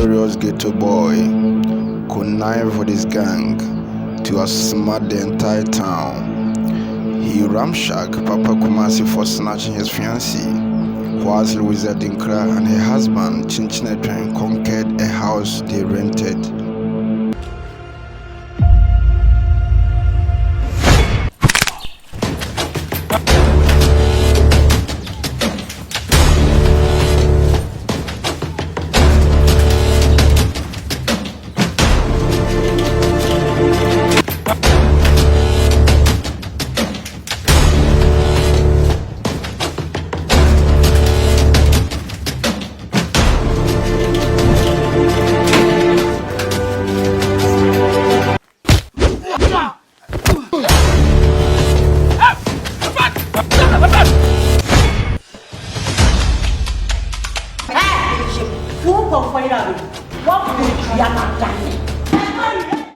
notorious ghetto boy connived with his gang to outsmart the entire town. He ramshacked Papa Kumasi for snatching his fiancée, whilst Louisa Dinkra and her husband Chinchinetwen conquered a house they rented.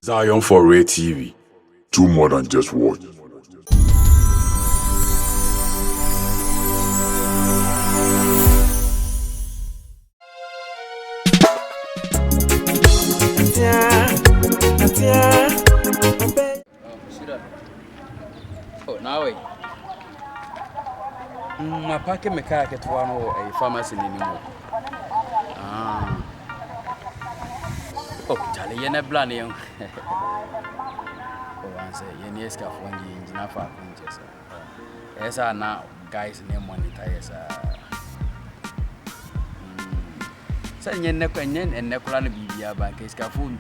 Zion for Ray TV. Do more than just watch. Oh, now wait. My packet me car get one a pharmacy anymore. Oh, Charlie, you're not blind. Oh, I say, you're near scarf one year in Jaffa. Yes, I now guys name money tires. Say, you're neck and yen and Necola Bibia bank is careful. You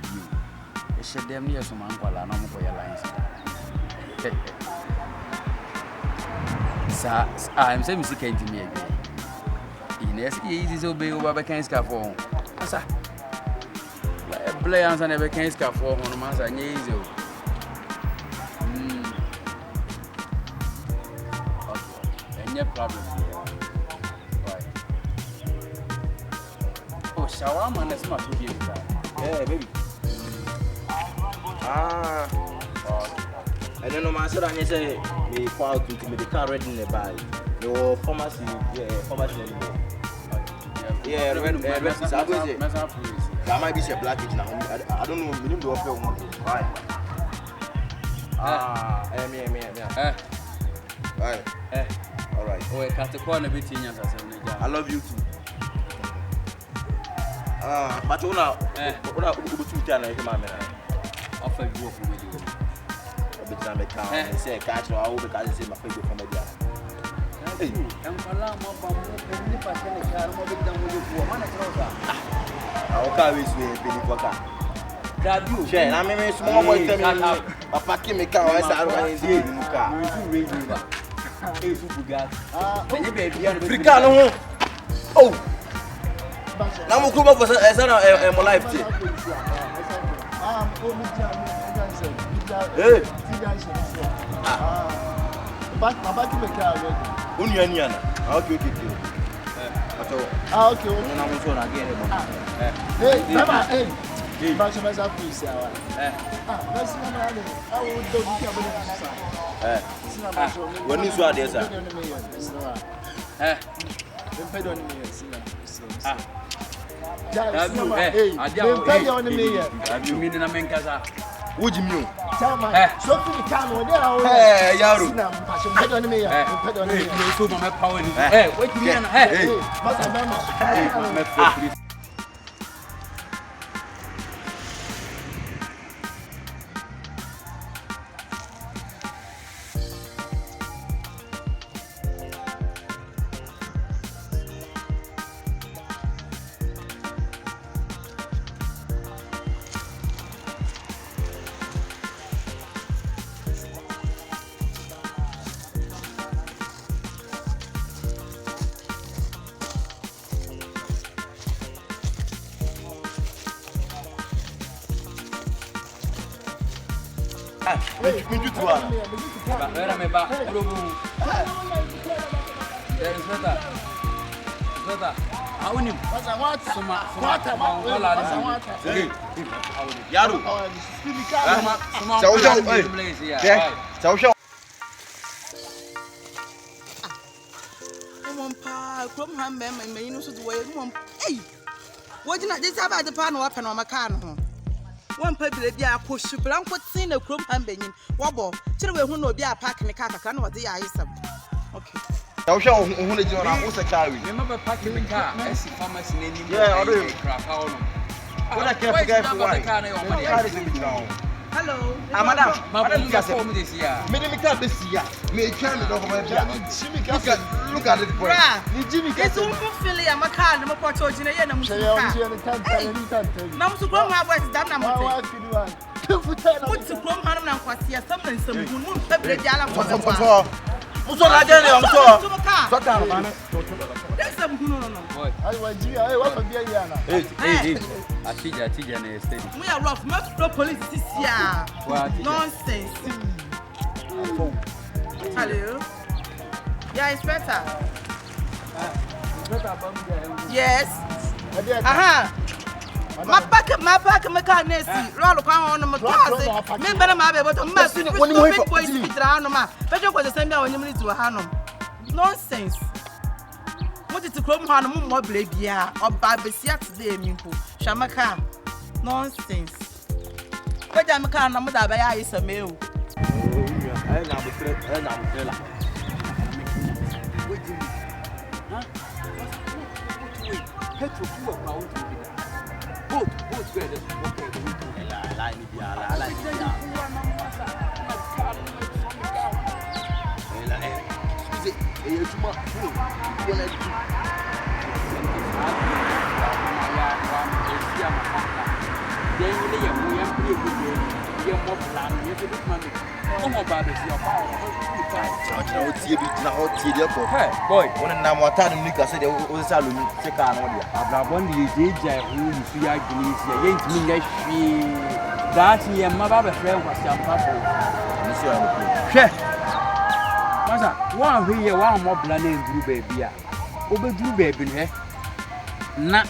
should them near some uncle and I'm for your lines. Sir, I'm saying, Sika came to me again. Ines is obey over can't scarf. Sir. Players and never can scarf for one month and years. And your problem here. Oh, shawarma and a smart to give that. Yeah, baby. I don't know, my son. I say, me quite to me the car ready in the bag. No pharmacy, anymore. Yeah, that might be a blackage now. I don't know. We need to offer one. Why? Right. All right. Oh, I can't call a bit in your I love you too. But you know, what I would tell you, my man. Offer you from you. A bit of a car. I say, catch your old because it's my favorite from the Hey, I'm Palama, and if I can, I'm a bit done with you for 1 o'clock. I'll carry this way, Billy Potter. Grab you, Shane, I mean, small boy, tell me, a packing me car, I said, I'm in the car. Hey, Fubugas. Fricano. Oh, now we'll come up with a son of my life. Hey, back in the car already. Union. Okay. Okay. I'm going to get Hey, Mama, hey. Back myself, please. That's I will do the when you saw this, would you mean? So the camera there, Yaru. Hey, wait a minute. Hey, What did this about the pan up and on my car? One paper, be a push, but I'm put seeing a chrome handbanging. Wobble, children who know be a pack in the car, can what the ice. Okay. I'll show who the John was a carry. Remember packing the car, I see farmers in any crap. What I can't forget for why. Hello. Madam, Madam, just for me this year. Maybe can't this year. May come and look at it. Jimmy, get to Philly and my car, no more torch in a year. Now, to grow my voice, that I'm put to grow Madam and Quatia, something, some moon, pepper, yellow for the car. That's some no. I was here. I was here. I teach an estate. We are rough, much pro police this year. Nonsense. Hello. Yeah, it's better. Yes. Aha. My back, my car, Nancy. Roll upon my closet. Remember, my baby, but I'm not going to boys to be drowned. But you was the same when you need to a Hanum. Nonsense. What is the chrome Hanum more baby or Babasia today, Mimpo? Shamaka. Nonsense. But I'm a car, no matter by is a male. Both good. Boy, when I'm not telling you, I said, there was a salon, Sika, and Abrabon, the DJ who you see, I believe, against me, that your mother friend was some couple. Mother, one here, one more planning, blue baby. Over blue baby, eh? Not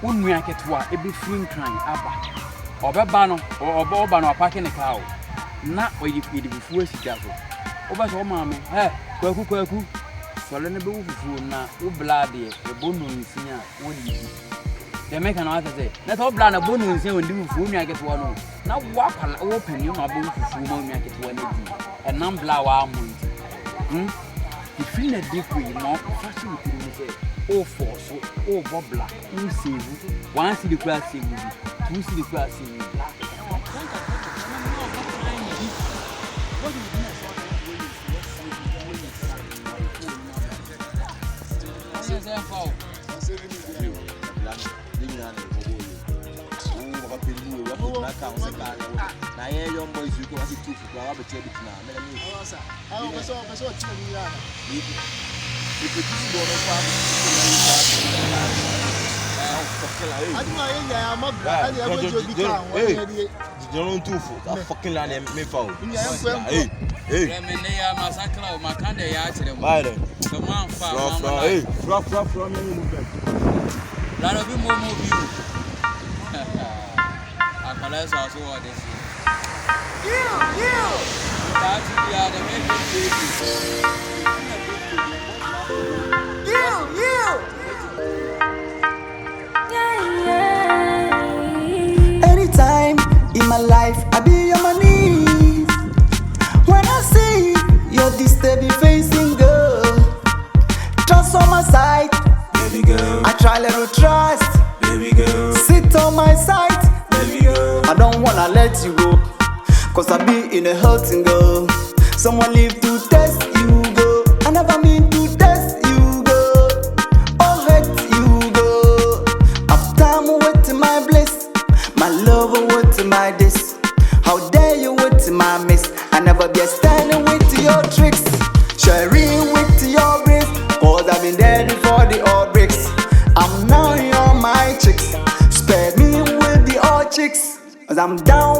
one racket to a big free crime, Abba. Or Babano or Boban or packing a cow. Not where you feed before she does it. Over so, mammy, eh? Quaku. Swallowing a boo fool now, who bloody, a bone in senior, what do you do? They make an answer say, let all blood a bone in senior and do fool me, I get one. Now walk and open you, my bone for fool, me, I get one, and non blow arm. You feel a deep way, more fashion to say, oh, force, oh, bobbler, you see, one see the grass, two see the grass. Now, young boys, you go to 2 for our baby now. I was so fucking land and me found. Hey, massacre, my candy, actually, the man from that'll be more you. I can also what this is. That's the other Anytime in my life, I be on my knees. When I see your disturbing facing girl, trust on my side, baby girl. I try little trust, baby girl. Sit on my side, baby girl. I don't wanna let you go, cause I be in a hurting girl. Someone live to test you, girl. I never mean to test you, girl, or hurt you, girl. I've time with my bliss, my love with my this. How dare you with my miss? I never be standing with your tricks, sharing with your grace, cause I've been there before the old bricks. I'm now on my chicks, spare me with the old chicks, cause I'm down